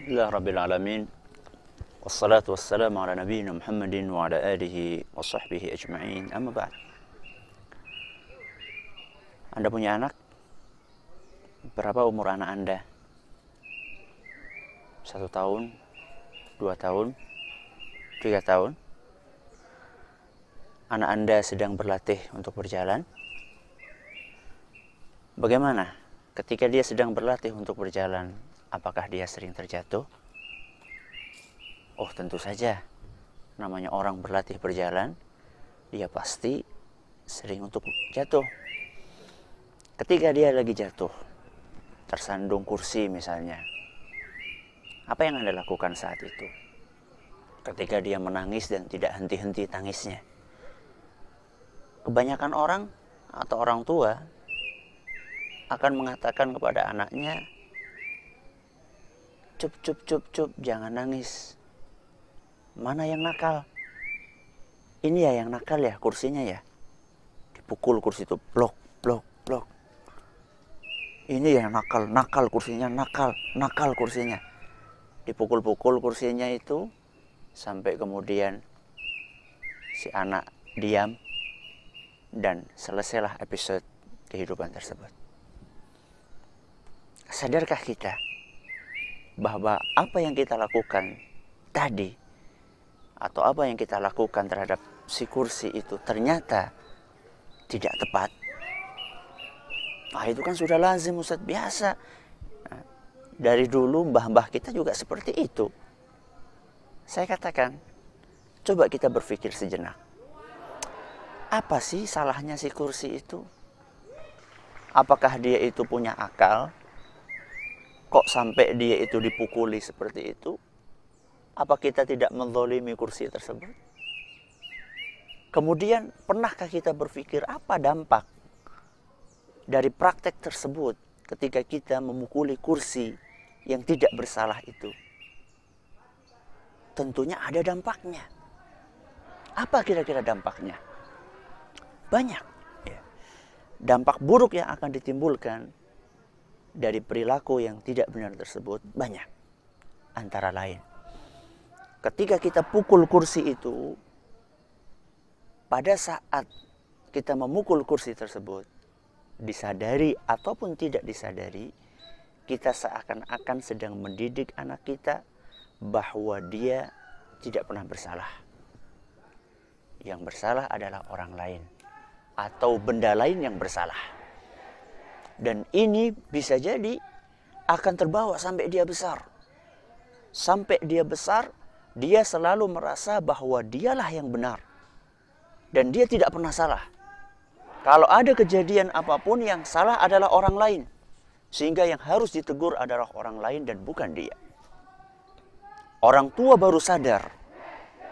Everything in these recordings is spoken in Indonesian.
Alhamdulillah Rabbil Alamin. Wassalatu wassalamu ala nabiyyina Muhammadin wa ala alihi wa sahbihi ajma'in. Amma ba'd. Anda punya anak? Berapa umur anak Anda? 1 tahun? 2 tahun? 3 tahun? Anak Anda sedang berlatih untuk berjalan? Bagaimana ketika dia sedang berlatih untuk berjalan? Apakah dia sering terjatuh? Oh, tentu saja. Namanya orang berlatih berjalan, dia pasti sering untuk jatuh. Ketika dia lagi jatuh, tersandung kursi misalnya, apa yang Anda lakukan saat itu? Ketika dia menangis dan tidak henti-henti tangisnya. Kebanyakan orang atau orang tua akan mengatakan kepada anaknya, cup, jangan nangis. Mana yang nakal? Ini ya yang nakal ya, kursinya ya. Dipukul kursi itu, blok. Ini ya nakal kursinya, nakal kursinya. Dipukul-pukul kursinya itu, sampai kemudian si anak diam, dan selesailah episode kehidupan tersebut. Sadarkah kita bahwa apa yang kita lakukan tadi atau apa yang kita lakukan terhadap si kursi itu ternyata tidak tepat? Itu kan sudah lazim, Ustaz, biasa. Dari dulu mbah-mbah kita juga seperti itu. Saya katakan, coba kita berpikir sejenak. Apa sih salahnya si kursi itu? Apakah dia itu punya akal? Kok sampai dia itu dipukuli seperti itu? Apa kita tidak menzalimi kursi tersebut? Kemudian, pernahkah kita berpikir apa dampak dari praktek tersebut ketika kita memukuli kursi yang tidak bersalah itu? Tentunya ada dampaknya. Apa kira-kira dampaknya? Banyak. Dampak buruk yang akan ditimbulkan dari perilaku yang tidak benar tersebut banyak. Antara lain, ketika kita pukul kursi itu, pada saat kita memukul kursi tersebut, disadari ataupun tidak disadari, kita seakan-akan sedang mendidik anak kita bahwa dia tidak pernah bersalah. Yang bersalah adalah orang lain atau benda lain yang bersalah. Dan ini bisa jadi akan terbawa sampai dia besar. Sampai dia besar, dia selalu merasa bahwa dialah yang benar. Dan dia tidak pernah salah. Kalau ada kejadian apapun, yang salah adalah orang lain. Sehingga yang harus ditegur adalah orang lain dan bukan dia. Orang tua baru sadar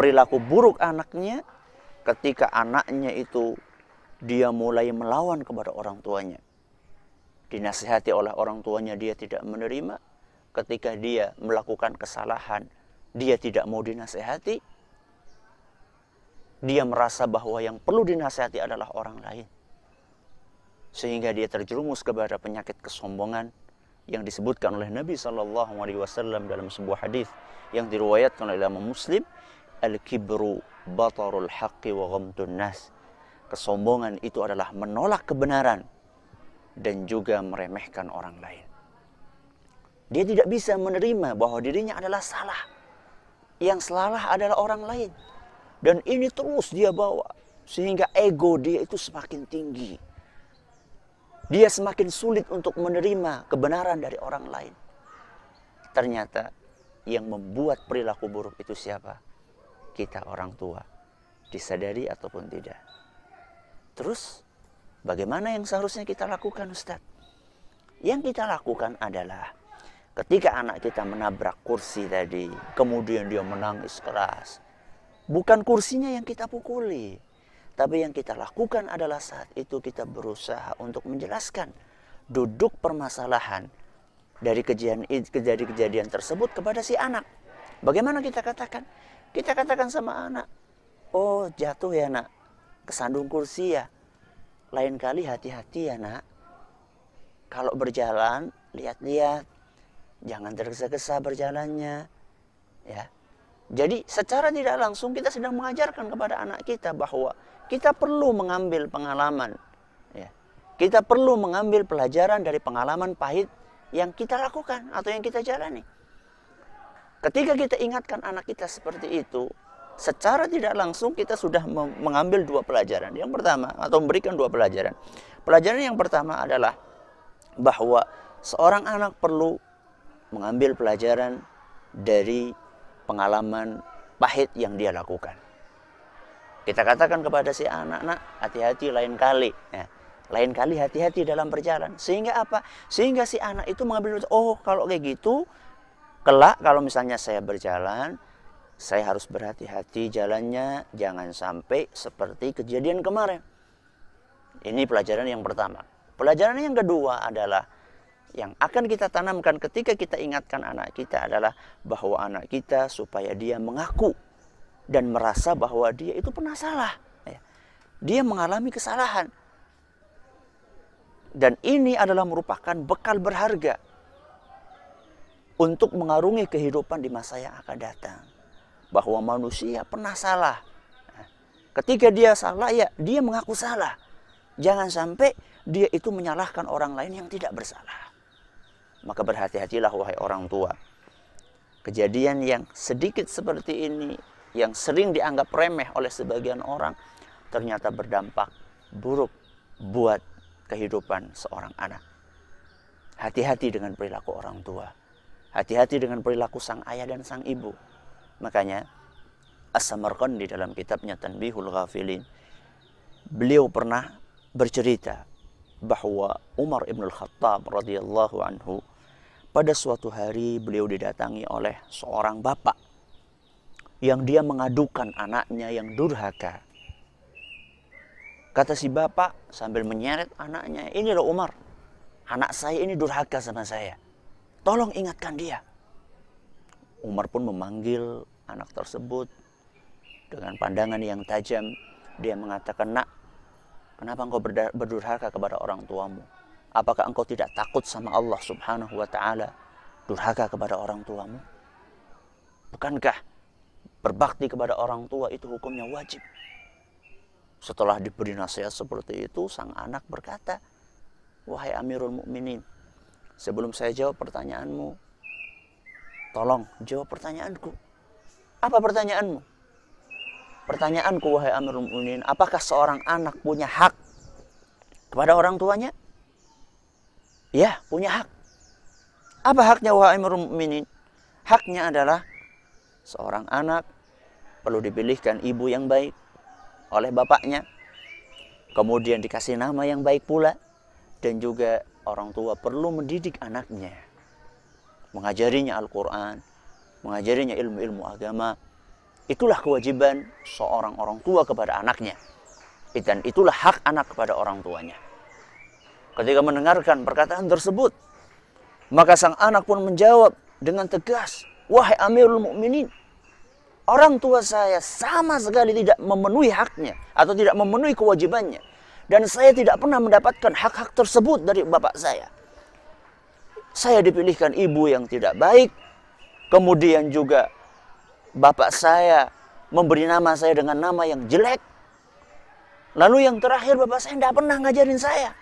perilaku buruk anaknya ketika anaknya itu dia mulai melawan kepada orang tuanya. Dinasihati oleh orang tuanya, dia tidak menerima. Ketika dia melakukan kesalahan, dia tidak mau dinasihati. Dia merasa bahwa yang perlu dinasihati adalah orang lain. Sehingga dia terjerumus kepada penyakit kesombongan yang disebutkan oleh Nabi SAW dalam sebuah hadis yang diriwayatkan oleh Imam Muslim, al-kibru batarul haqqi wa ghamtun nas. Kesombongan itu adalah menolak kebenaran dan juga meremehkan orang lain. Dia tidak bisa menerima bahwa dirinya adalah salah. Yang salah adalah orang lain. Dan ini terus dia bawa, sehingga ego dia itu semakin tinggi. Dia semakin sulit untuk menerima kebenaran dari orang lain. Ternyata yang membuat perilaku buruk itu siapa? Kita, orang tua. Disadari ataupun tidak. Terus, bagaimana yang seharusnya kita lakukan, Ustaz? Yang kita lakukan adalah ketika anak kita menabrak kursi tadi, kemudian dia menangis keras. Bukan kursinya yang kita pukuli, tapi yang kita lakukan adalah saat itu kita berusaha untuk menjelaskan duduk permasalahan dari kejadian tersebut kepada si anak. Bagaimana kita katakan? Kita katakan sama anak, oh jatuh ya nak, kesandung kursi ya. Lain kali hati-hati ya nak. Kalau berjalan, lihat-lihat. jangan tergesa-gesa berjalannya. Ya. Jadi secara tidak langsung kita sedang mengajarkan kepada anak kita bahwa kita perlu mengambil pengalaman. Ya. Kita perlu mengambil pelajaran dari pengalaman pahit yang kita lakukan atau yang kita jalani. Ketika kita ingatkan anak kita seperti itu, secara tidak langsung kita sudah mengambil dua pelajaran. Yang pertama, atau memberikan dua pelajaran. Pelajaran yang pertama adalah bahwa seorang anak perlu mengambil pelajaran dari pengalaman pahit yang dia lakukan. Kita katakan kepada si anak, nak, hati-hati lain kali. Ya, lain kali hati-hati dalam berjalan. Sehingga apa? Sehingga si anak itu mengambil, oh kalau kayak gitu, kelak kalau misalnya saya berjalan, saya harus berhati-hati jalannya, jangan sampai seperti kejadian kemarin. Ini pelajaran yang pertama. Pelajaran yang kedua adalah yang akan kita tanamkan ketika kita ingatkan anak kita adalah bahwa anak kita supaya dia mengaku dan merasa bahwa dia itu pernah salah. Dia mengalami kesalahan. Dan ini adalah merupakan bekal berharga untuk mengarungi kehidupan di masa yang akan datang. Bahwa manusia pernah salah. Ketika dia salah, ya dia mengaku salah. Jangan sampai dia itu menyalahkan orang lain yang tidak bersalah. Maka berhati-hatilah wahai orang tua. Kejadian yang sedikit seperti ini, yang sering dianggap remeh oleh sebagian orang, ternyata berdampak buruk buat kehidupan seorang anak. Hati-hati dengan perilaku orang tua. Hati-hati dengan perilaku sang ayah dan sang ibu. Makanya As-Samarqandi dalam kitabnya Tanbihul Ghafilin, beliau pernah bercerita bahwa Umar ibn al-Khattab radhiyallahu anhu pada suatu hari beliau didatangi oleh seorang bapak yang dia mengadukan anaknya yang durhaka. Kata si bapak sambil menyeret anaknya, ini loh Umar, anak saya ini durhaka sama saya, tolong ingatkan dia. Umar pun memanggil anak tersebut dengan pandangan yang tajam. Dia mengatakan, nak, kenapa engkau berdurhaka kepada orang tuamu? Apakah engkau tidak takut sama Allah subhanahu wa ta'ala durhaka kepada orang tuamu? Bukankah berbakti kepada orang tua itu hukumnya wajib? Setelah diberi nasihat seperti itu, sang anak berkata, wahai Amirul Mukminin, sebelum saya jawab pertanyaanmu, tolong jawab pertanyaanku. Apa pertanyaanmu? Pertanyaanku, wahai Amirul Mukminin, apakah seorang anak punya hak kepada orang tuanya? Ya, punya hak. Apa haknya, wahai Amirul Mukminin? Haknya adalah seorang anak perlu dipilihkan ibu yang baik oleh bapaknya, kemudian dikasih nama yang baik pula, dan juga orang tua perlu mendidik anaknya, mengajarinya Al-Quran, mengajarinya ilmu-ilmu agama. Itulah kewajiban seorang orang tua kepada anaknya, dan itulah hak anak kepada orang tuanya. Ketika mendengarkan perkataan tersebut, maka sang anak pun menjawab dengan tegas, wahai Amirul Mukminin, orang tua saya sama sekali tidak memenuhi haknya atau tidak memenuhi kewajibannya, dan saya tidak pernah mendapatkan hak-hak tersebut dari bapak saya. Saya dipilihkan ibu yang tidak baik, kemudian juga bapak saya memberi nama saya dengan nama yang jelek. Lalu yang terakhir, bapak saya tidak pernah ngajarin saya,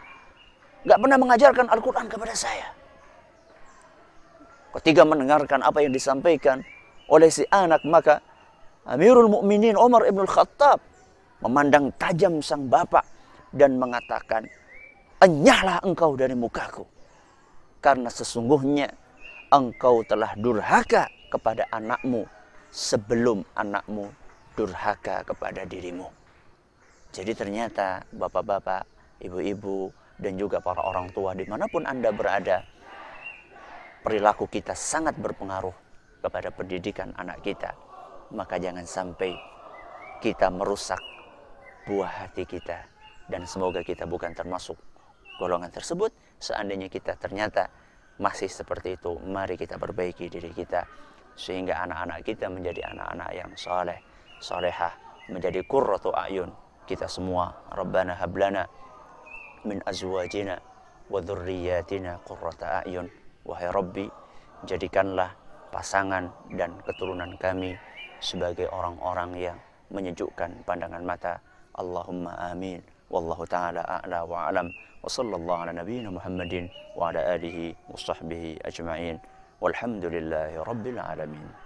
nggak pernah mengajarkan Al-Quran kepada saya. Ketika mendengarkan apa yang disampaikan oleh si anak, maka Amirul Mukminin Umar ibn al-Khattab memandang tajam sang bapak dan mengatakan, enyahlah engkau dari mukaku, karena sesungguhnya engkau telah durhaka kepada anakmu sebelum anakmu durhaka kepada dirimu. Jadi ternyata bapak-bapak, ibu-ibu, dan juga para orang tua dimanapun Anda berada, perilaku kita sangat berpengaruh kepada pendidikan anak kita. Maka jangan sampai kita merusak buah hati kita, dan semoga kita bukan termasuk golongan tersebut. Seandainya kita ternyata masih seperti itu, mari kita perbaiki diri kita sehingga anak-anak kita menjadi anak-anak yang saleh, salehah, menjadi qurratu a'yun kita semua. Rabbana hablana min azwajina wa dzurriyyatina qurrata a'yun. Wahai Rabbi, Jadikanlah pasangan dan keturunan kami sebagai orang-orang yang menyejukkan pandangan mata. Allahumma amin. Wallahu ta'ala a'la wa a'lam. Wa sallallahu ala nabiyyina Muhammadin wa ala alihi wa sahbihi ajma'in. Walhamdulillahi rabbil alamin.